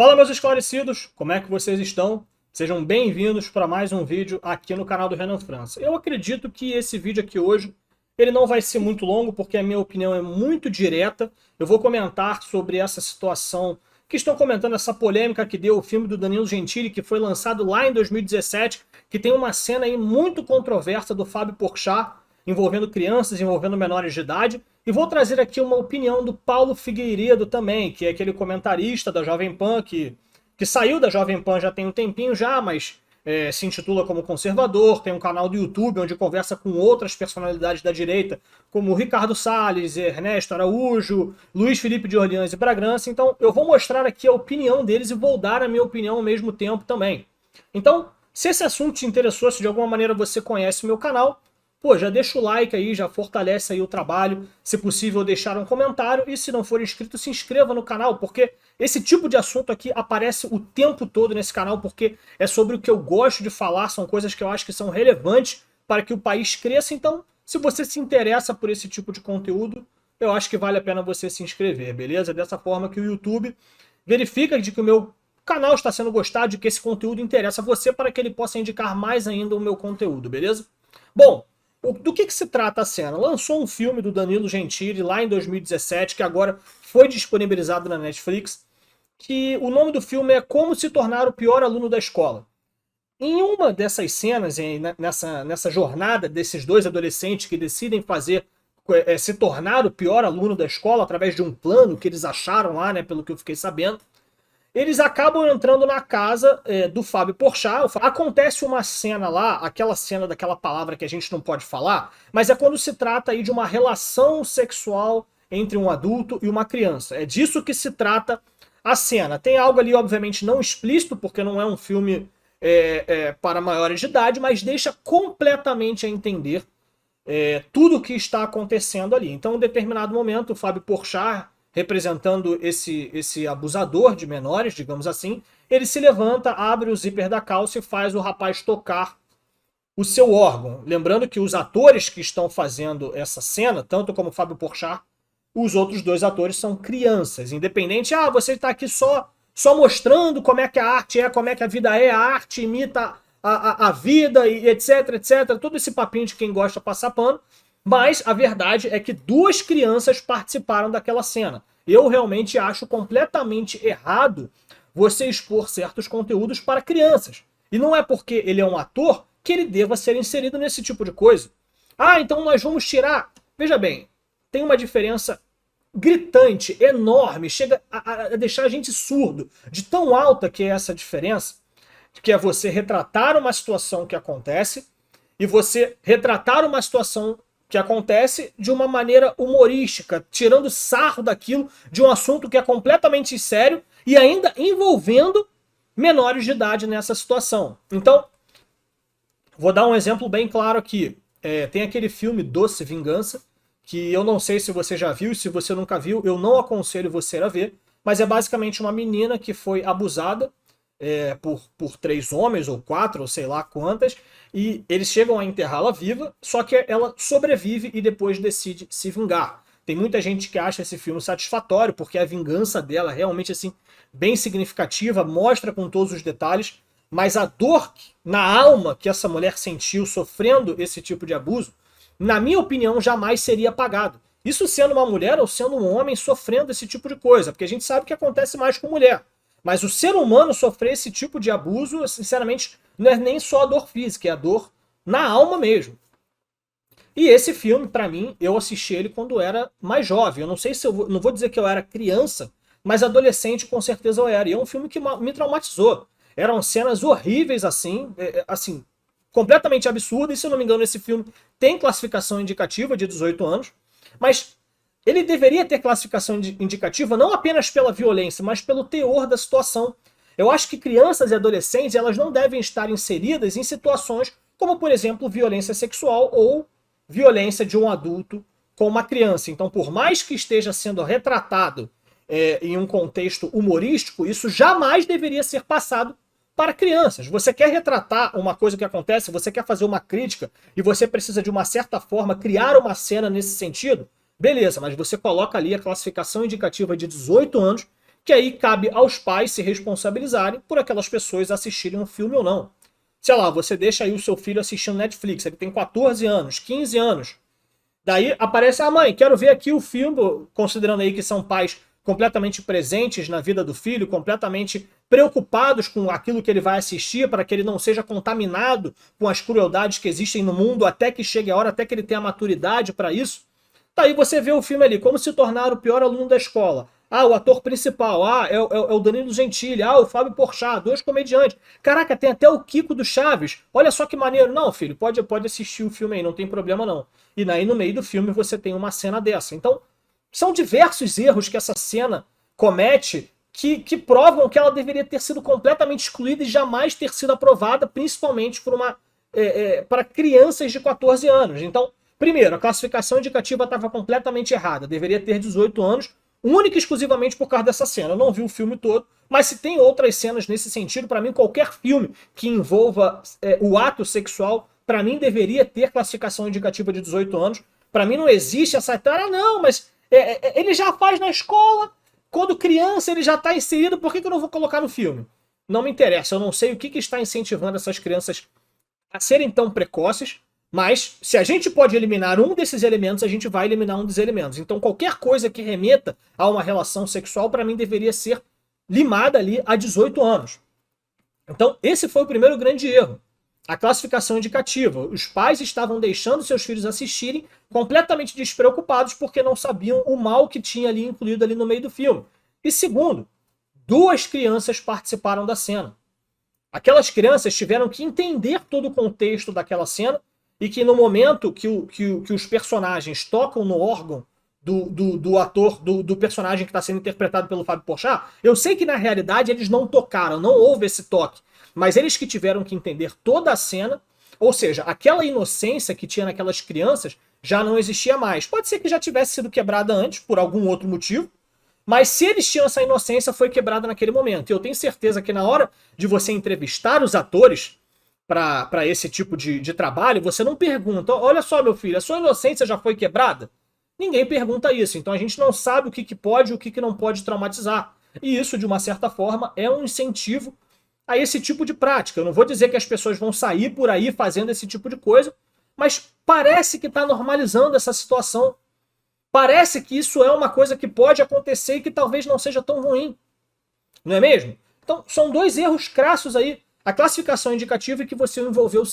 Fala, meus esclarecidos, como é que vocês estão? Sejam bem-vindos para mais um vídeo aqui no canal do Renan França. Eu acredito que esse vídeo aqui hoje, ele não vai ser muito longo, porque a minha opinião é muito direta. Eu vou comentar sobre essa situação que estão comentando, essa polêmica que deu o filme do Danilo Gentili, que foi lançado lá em 2017, que tem uma cena aí muito controversa do Fábio Porchat, envolvendo crianças, envolvendo menores de idade. E vou trazer aqui uma opinião do Paulo Figueiredo também, que é aquele comentarista da Jovem Pan, que saiu da Jovem Pan já tem um tempinho já, mas se intitula como conservador, tem um canal do YouTube onde conversa com outras personalidades da direita, como Ricardo Salles, Ernesto Araújo, Luiz Felipe de Orleans e Bragança. Então eu vou mostrar aqui a opinião deles e vou dar a minha opinião ao mesmo tempo também. Então, se esse assunto te interessou, se de alguma maneira você conhece o meu canal, pô, já deixa o like aí, já fortalece aí o trabalho. Se possível, deixar um comentário. E se não for inscrito, se inscreva no canal, porque esse tipo de assunto aqui aparece o tempo todo nesse canal, porque é sobre o que eu gosto de falar, são coisas que eu acho que são relevantes para que o país cresça. Então, se você se interessa por esse tipo de conteúdo, eu acho que vale a pena você se inscrever, beleza? Dessa forma que o YouTube verifica de que o meu canal está sendo gostado, de que esse conteúdo interessa a você, para que ele possa indicar mais ainda o meu conteúdo, beleza? Bom, do que se trata a cena? Lançou um filme do Danilo Gentili lá em 2017, que agora foi disponibilizado na Netflix, que o nome do filme é Como se tornar o pior aluno da escola. Em uma dessas cenas, nessa jornada desses dois adolescentes que decidem se tornar o pior aluno da escola através de um plano que eles acharam lá, né, pelo que eu fiquei sabendo, eles acabam entrando na casa do Fábio Porchat. Acontece uma cena lá, aquela cena daquela palavra que a gente não pode falar, mas é quando se trata aí de uma relação sexual entre um adulto e uma criança. É disso que se trata a cena. Tem algo ali, obviamente, não explícito, porque não é um filme para maiores de idade, mas deixa completamente a entender tudo o que está acontecendo ali. Então, em determinado momento, o Fábio Porchat, representando esse abusador de menores, digamos assim, ele se levanta, abre o zíper da calça e faz o rapaz tocar o seu órgão. Lembrando que os atores que estão fazendo essa cena, tanto como o Fábio Porchat, os outros dois atores são crianças. Independente, você está aqui só mostrando como é que a arte é, como é que a vida é, a arte imita a vida, e etc, etc. Todo esse papinho de quem gosta de passar pano. Mas a verdade é que duas crianças participaram daquela cena. Eu realmente acho completamente errado você expor certos conteúdos para crianças. E não é porque ele é um ator que ele deva ser inserido nesse tipo de coisa. Então nós vamos tirar... Veja bem, tem uma diferença gritante, enorme, chega a deixar a gente surdo, de tão alta que é essa diferença, que é você retratar uma situação que acontece e você retratar uma situação que acontece de uma maneira humorística, tirando sarro daquilo, de um assunto que é completamente sério e ainda envolvendo menores de idade nessa situação. Então, vou dar um exemplo bem claro aqui. Tem aquele filme Doce Vingança, que eu não sei se você já viu, se você nunca viu, eu não aconselho você a ver, mas é basicamente uma menina que foi abusada por 3 homens, ou 4, ou sei lá quantas, e eles chegam a enterrá-la viva, só que ela sobrevive e depois decide se vingar. Tem muita gente que acha esse filme satisfatório, porque a vingança dela é realmente assim, bem significativa, mostra com todos os detalhes, mas a dor na alma que essa mulher sentiu sofrendo esse tipo de abuso, na minha opinião, jamais seria apagado. Isso sendo uma mulher ou sendo um homem sofrendo esse tipo de coisa, porque a gente sabe que acontece mais com mulher. Mas o ser humano sofrer esse tipo de abuso, sinceramente, não é nem só a dor física, é a dor na alma mesmo. E esse filme, pra mim, eu assisti ele quando era mais jovem. Eu não sei se não vou dizer que eu era criança, mas adolescente com certeza eu era. E é um filme que me traumatizou. Eram cenas horríveis assim, completamente absurdas. E se eu não me engano, esse filme tem classificação indicativa de 18 anos, mas ele deveria ter classificação indicativa não apenas pela violência, mas pelo teor da situação. Eu acho que crianças e adolescentes, elas não devem estar inseridas em situações como, por exemplo, violência sexual ou violência de um adulto com uma criança. Então, por mais que esteja sendo retratado em um contexto humorístico, isso jamais deveria ser passado para crianças. Você quer retratar uma coisa que acontece, você quer fazer uma crítica e você precisa, de uma certa forma, criar uma cena nesse sentido, beleza, mas você coloca ali a classificação indicativa de 18 anos, que aí cabe aos pais se responsabilizarem por aquelas pessoas assistirem um filme ou não. Sei lá, você deixa aí o seu filho assistindo Netflix, ele tem 14 anos, 15 anos. Daí aparece, mãe, quero ver aqui o filme, considerando aí que são pais completamente presentes na vida do filho, completamente preocupados com aquilo que ele vai assistir, para que ele não seja contaminado com as crueldades que existem no mundo, até que chegue a hora, até que ele tenha maturidade para isso. Daí você vê o filme ali, como se tornar o pior aluno da escola. O ator principal, é o Danilo Gentili, o Fábio Porchat, 2 comediantes. Caraca, tem até o Kiko do Chaves. Olha só que maneiro. Não, filho, pode assistir o filme aí, não tem problema não. E aí no meio do filme você tem uma cena dessa. Então, são diversos erros que essa cena comete que provam que ela deveria ter sido completamente excluída e jamais ter sido aprovada, principalmente para crianças de 14 anos. Então, primeiro, a classificação indicativa estava completamente errada. Deveria ter 18 anos, única e exclusivamente por causa dessa cena. Eu não vi o filme todo, mas se tem outras cenas nesse sentido, para mim, qualquer filme que envolva o ato sexual, para mim, deveria ter classificação indicativa de 18 anos. Para mim, não existe essa... não, mas ele já faz na escola, quando criança ele já está inserido, por que eu não vou colocar no filme? Não me interessa, eu não sei o que está incentivando essas crianças a serem tão precoces, mas se a gente pode eliminar um desses elementos, a gente vai eliminar um dos elementos. Então qualquer coisa que remeta a uma relação sexual, para mim, deveria ser limada ali a 18 anos. Então esse foi o primeiro grande erro. A classificação indicativa. Os pais estavam deixando seus filhos assistirem completamente despreocupados porque não sabiam o mal que tinha ali incluído ali no meio do filme. E segundo, 2 crianças participaram da cena. Aquelas crianças tiveram que entender todo o contexto daquela cena e que no momento que os personagens tocam no órgão do ator, do personagem que está sendo interpretado pelo Fábio Porchat, eu sei que na realidade eles não tocaram, não houve esse toque, mas eles que tiveram que entender toda a cena, ou seja, aquela inocência que tinha naquelas crianças já não existia mais. Pode ser que já tivesse sido quebrada antes, por algum outro motivo, mas se eles tinham essa inocência, foi quebrada naquele momento. E eu tenho certeza que na hora de você entrevistar os atores para esse tipo de trabalho, você não pergunta, olha só, meu filho, a sua inocência já foi quebrada? Ninguém pergunta isso. Então a gente não sabe o que pode e o que não pode traumatizar. E isso, de uma certa forma, é um incentivo a esse tipo de prática. Eu não vou dizer que as pessoas vão sair por aí fazendo esse tipo de coisa, mas parece que está normalizando essa situação. Parece que isso é uma coisa que pode acontecer e que talvez não seja tão ruim. Não é mesmo? Então, são 2 erros crassos aí. A classificação indicativa e que você envolveu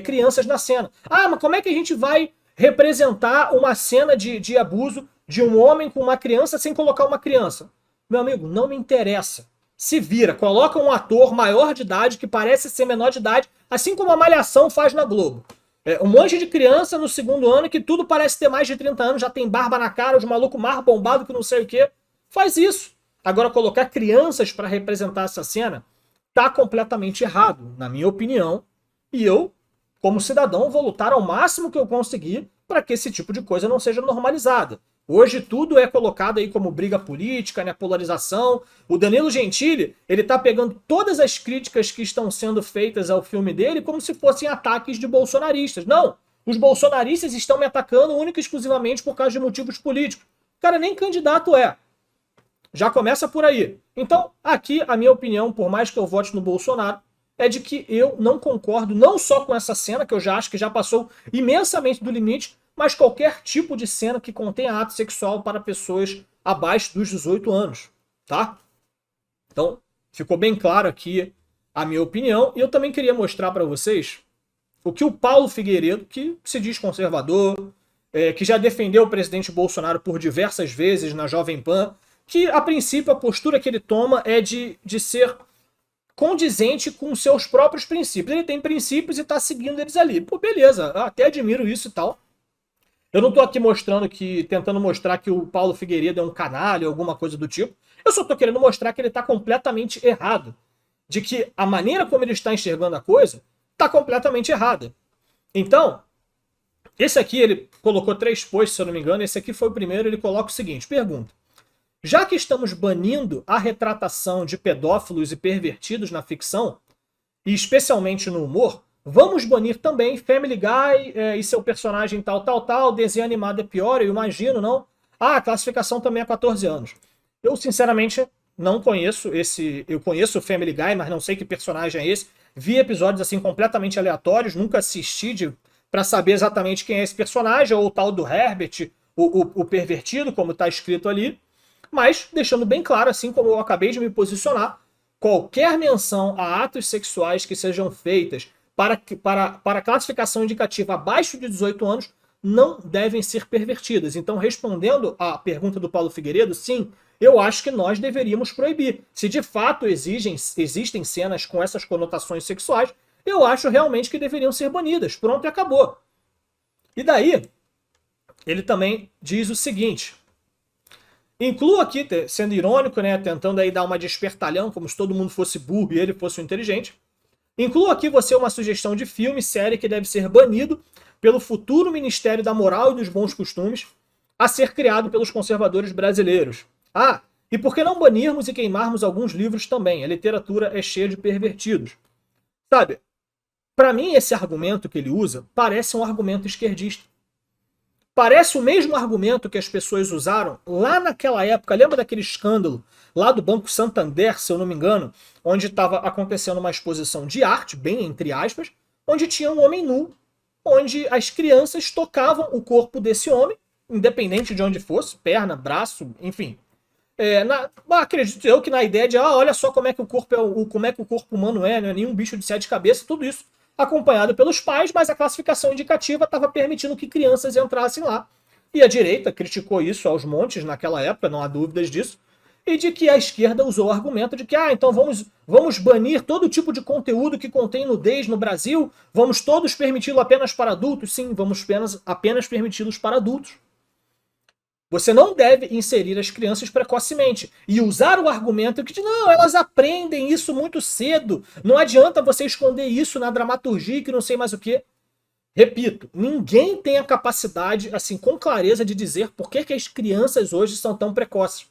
crianças na cena. Mas como é que a gente vai representar uma cena de abuso de um homem com uma criança sem colocar uma criança? Meu amigo, não me interessa. Se vira, coloca um ator maior de idade que parece ser menor de idade, assim como a Malhação faz na Globo. Um monte de criança no 2º ano que tudo parece ter mais de 30 anos, já tem barba na cara, os malucos mais bombados que não sei o que. Faz isso. Agora, colocar crianças para representar essa cena tá completamente errado, na minha opinião. E eu, como cidadão, vou lutar ao máximo que eu conseguir para que esse tipo de coisa não seja normalizada. Hoje tudo é colocado aí como briga política, né, polarização. O Danilo Gentili, ele tá pegando todas as críticas que estão sendo feitas ao filme dele como se fossem ataques de bolsonaristas. Não, os bolsonaristas estão me atacando única e exclusivamente por causa de motivos políticos. O cara nem candidato é. Já começa por aí. Então, aqui a minha opinião, por mais que eu vote no Bolsonaro, é de que eu não concordo não só com essa cena, que eu já acho que já passou imensamente do limite, mas qualquer tipo de cena que contenha ato sexual para pessoas abaixo dos 18 anos, tá? Então, ficou bem claro aqui a minha opinião. E eu também queria mostrar para vocês o que o Paulo Figueiredo, que se diz conservador, que já defendeu o presidente Bolsonaro por diversas vezes na Jovem Pan, que a princípio a postura que ele toma é de ser condizente com seus próprios princípios. Ele tem princípios e está seguindo eles ali. Pô, beleza, até admiro isso e tal. Eu não estou aqui tentando mostrar que o Paulo Figueiredo é um canalha ou alguma coisa do tipo. Eu só estou querendo mostrar que ele está completamente errado. De que a maneira como ele está enxergando a coisa está completamente errada. Então, esse aqui ele colocou 3 posts, se eu não me engano. Esse aqui foi o primeiro. Ele coloca o seguinte, pergunta. Já que estamos banindo a retratação de pedófilos e pervertidos na ficção, e especialmente no humor, vamos banir também Family Guy e seu personagem tal, desenho animado é pior, eu imagino, não? A classificação também é 14 anos. Eu, sinceramente, não conheço esse... Eu conheço o Family Guy, mas não sei que personagem é esse. Vi episódios assim completamente aleatórios, nunca assisti para saber exatamente quem é esse personagem, ou o tal do Herbert, o pervertido, como está escrito ali. Mas deixando bem claro, assim como eu acabei de me posicionar, qualquer menção a atos sexuais que sejam feitas para classificação indicativa abaixo de 18 anos não devem ser pervertidas. Então, respondendo à pergunta do Paulo Figueiredo, sim, eu acho que nós deveríamos proibir. Se de fato existem cenas com essas conotações sexuais, eu acho realmente que deveriam ser banidas. Pronto, e acabou. E daí, ele também diz o seguinte... Incluo aqui, sendo irônico, né, tentando aí dar uma de espertalhão, como se todo mundo fosse burro e ele fosse o inteligente. Incluo aqui você uma sugestão de filme, série que deve ser banido pelo futuro Ministério da Moral e dos Bons Costumes a ser criado pelos conservadores brasileiros. Ah, e por que não banirmos e queimarmos alguns livros também? A literatura é cheia de pervertidos. Sabe, para mim esse argumento que ele usa parece um argumento esquerdista. Parece o mesmo argumento que as pessoas usaram lá naquela época. Lembra daquele escândalo lá do Banco Santander, se eu não me engano, onde estava acontecendo uma exposição de arte, bem entre aspas, onde tinha um homem nu, onde as crianças tocavam o corpo desse homem, independente de onde fosse, perna, braço, enfim. Acredito eu que na ideia de, olha só como é que o corpo como é que o corpo humano é, não é nenhum bicho de 7 cabeças, tudo isso acompanhado pelos pais, mas a classificação indicativa estava permitindo que crianças entrassem lá. E a direita criticou isso aos montes naquela época, não há dúvidas disso, e de que a esquerda usou o argumento de que, então vamos banir todo tipo de conteúdo que contém nudez no Brasil, vamos todos permiti-lo apenas para adultos? Sim, vamos apenas permiti-los para adultos. Você não deve inserir as crianças precocemente e usar o argumento de não, elas aprendem isso muito cedo, não adianta você esconder isso na dramaturgia que não sei mais o que. Repito, ninguém tem a capacidade, assim, com clareza de dizer por que as crianças hoje são tão precoces.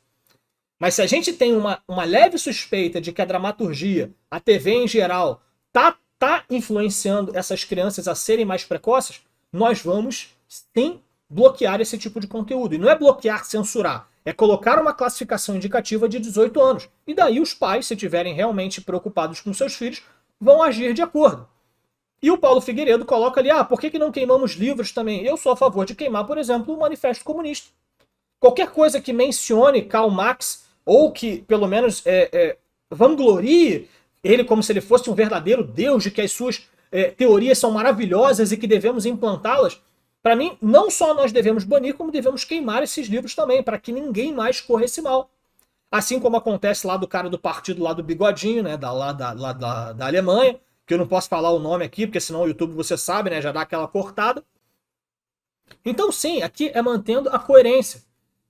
Mas se a gente tem uma leve suspeita de que a dramaturgia, a TV em geral, tá influenciando essas crianças a serem mais precoces, nós vamos, sim, bloquear esse tipo de conteúdo. E não é bloquear, censurar. É colocar uma classificação indicativa de 18 anos. E daí os pais, se estiverem realmente preocupados com seus filhos, vão agir de acordo. E o Paulo Figueiredo coloca ali, por que não queimamos livros também? Eu sou a favor de queimar, por exemplo, o Manifesto Comunista. Qualquer coisa que mencione Karl Marx, ou que, pelo menos, vanglorie ele como se ele fosse um verdadeiro deus, de que as suas teorias são maravilhosas e que devemos implantá-las, para mim, não só nós devemos banir, como devemos queimar esses livros também, para que ninguém mais corra esse mal. Assim como acontece lá do cara do partido lá do Bigodinho, né, da Alemanha, que eu não posso falar o nome aqui, porque senão o YouTube, você sabe, né, já dá aquela cortada. Então sim, aqui é mantendo a coerência.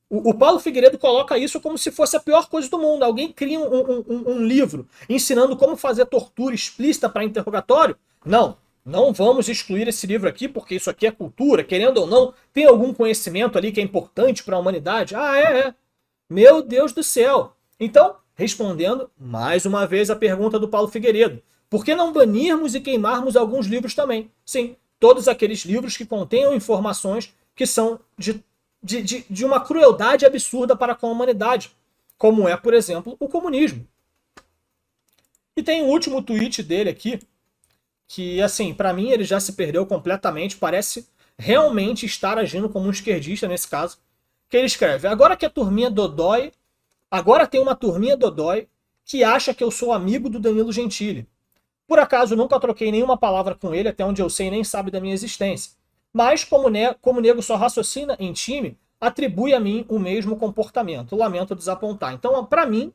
O Paulo Figueiredo coloca isso como se fosse a pior coisa do mundo. Alguém cria um livro ensinando como fazer tortura explícita para interrogatório? Não vamos excluir esse livro aqui, porque isso aqui é cultura, querendo ou não, tem algum conhecimento ali que é importante para a humanidade? Meu Deus do céu! Então, respondendo mais uma vez a pergunta do Paulo Figueiredo, por que não banirmos e queimarmos alguns livros também? Sim, todos aqueles livros que contenham informações que são de uma crueldade absurda para com a humanidade, como é, por exemplo, o comunismo. E tem o último tweet dele aqui, que, assim, para mim ele já se perdeu completamente, parece realmente estar agindo como um esquerdista nesse caso, que ele escreve, agora tem uma turminha dodói que acha que eu sou amigo do Danilo Gentili. Por acaso nunca troquei nenhuma palavra com ele, até onde eu sei nem sabe da minha existência. Mas, como nego só raciocina em time, atribui a mim o mesmo comportamento. Lamento desapontar. Então, para mim,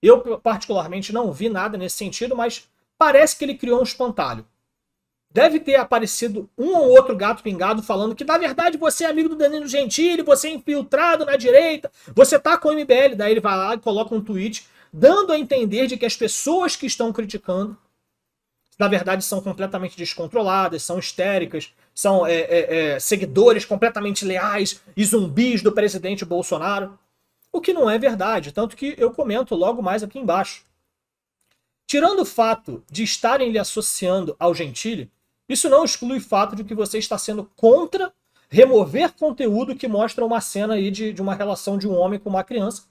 eu particularmente não vi nada nesse sentido, mas parece que ele criou um espantalho. Deve ter aparecido um ou outro gato pingado falando que, na verdade, você é amigo do Danilo Gentili, você é infiltrado na direita, você tá com o MBL. Daí ele vai lá e coloca um tweet dando a entender de que as pessoas que estão criticando, na verdade, são completamente descontroladas, são histéricas, são seguidores completamente leais e zumbis do presidente Bolsonaro. O que não é verdade, tanto que eu comento logo mais aqui embaixo. Tirando o fato de estarem lhe associando ao Gentili, isso não exclui o fato de que você está sendo contra remover conteúdo que mostra uma cena aí de uma relação de um homem com uma criança.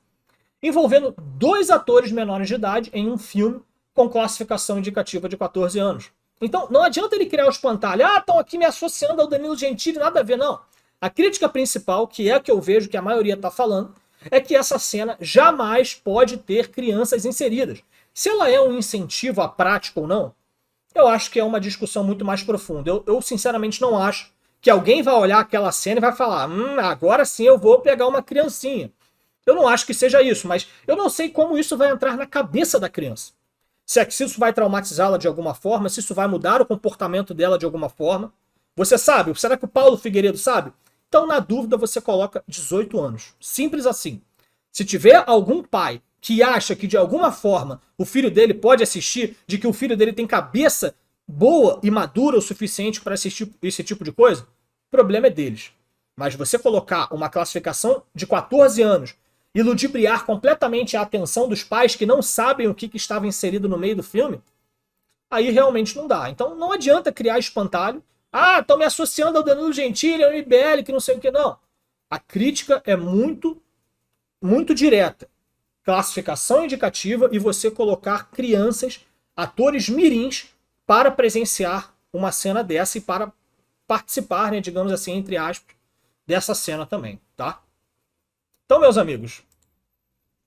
envolvendo 2 atores menores de idade em um filme com classificação indicativa de 14 anos. Então, não adianta ele criar o espantalho. Ah, estão aqui me associando ao Danilo Gentili, nada a ver, não. A crítica principal, que é a que eu vejo que a maioria está falando, é que essa cena jamais pode ter crianças inseridas. Se ela é um incentivo à prática ou não, eu acho que é uma discussão muito mais profunda. Eu sinceramente não acho que alguém vai olhar aquela cena e vai falar, agora sim eu vou pegar uma criancinha. Eu não acho que seja isso, mas eu não sei como isso vai entrar na cabeça da criança. Se isso vai traumatizá-la de alguma forma, se isso vai mudar o comportamento dela de alguma forma. Você sabe? Será que o Paulo Figueiredo sabe? Então, na dúvida, você coloca 18 anos. Simples assim. Se tiver algum pai que acha que de alguma forma o filho dele pode assistir, de que o filho dele tem cabeça boa e madura o suficiente para assistir esse tipo de coisa, o problema é deles. Mas você colocar uma classificação de 14 anos e ludibriar completamente a atenção dos pais que não sabem o que estava inserido no meio do filme, aí realmente não dá. Então não adianta criar espantalho. Ah, estão me associando ao Danilo Gentili, ao MBL, que não sei o que. Não. A crítica é muito direta. Classificação indicativa e você colocar crianças, atores mirins, para presenciar uma cena dessa e para participar, né, digamos assim, entre aspas, dessa cena também, tá? Então, meus amigos,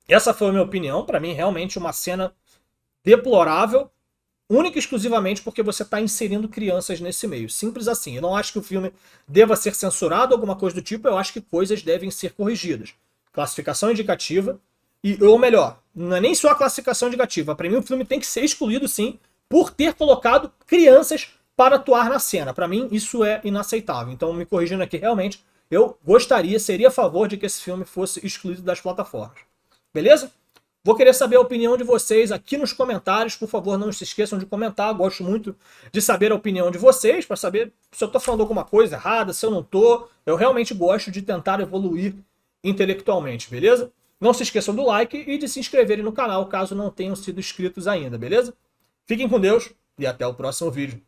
essa foi a minha opinião. Para mim, realmente uma cena deplorável, única e exclusivamente porque você está inserindo crianças nesse meio. Simples assim. Eu não acho que o filme deva ser censurado, alguma coisa do tipo. Eu acho que coisas devem ser corrigidas. Classificação indicativa, ou melhor, não é nem só a classificação indicativa. Para mim, o filme tem que ser excluído, sim, por ter colocado crianças para atuar na cena. Para mim, isso é inaceitável. Então, me corrigindo aqui, realmente, eu seria a favor de que esse filme fosse excluído das plataformas. Beleza? Vou querer saber a opinião de vocês aqui nos comentários. Por favor, não se esqueçam de comentar. Gosto muito de saber a opinião de vocês, para saber se eu estou falando alguma coisa errada, se eu não estou. Eu realmente gosto de tentar evoluir intelectualmente, beleza? Não se esqueçam do like e de se inscreverem no canal, caso não tenham sido inscritos ainda, beleza? Fiquem com Deus e até o próximo vídeo.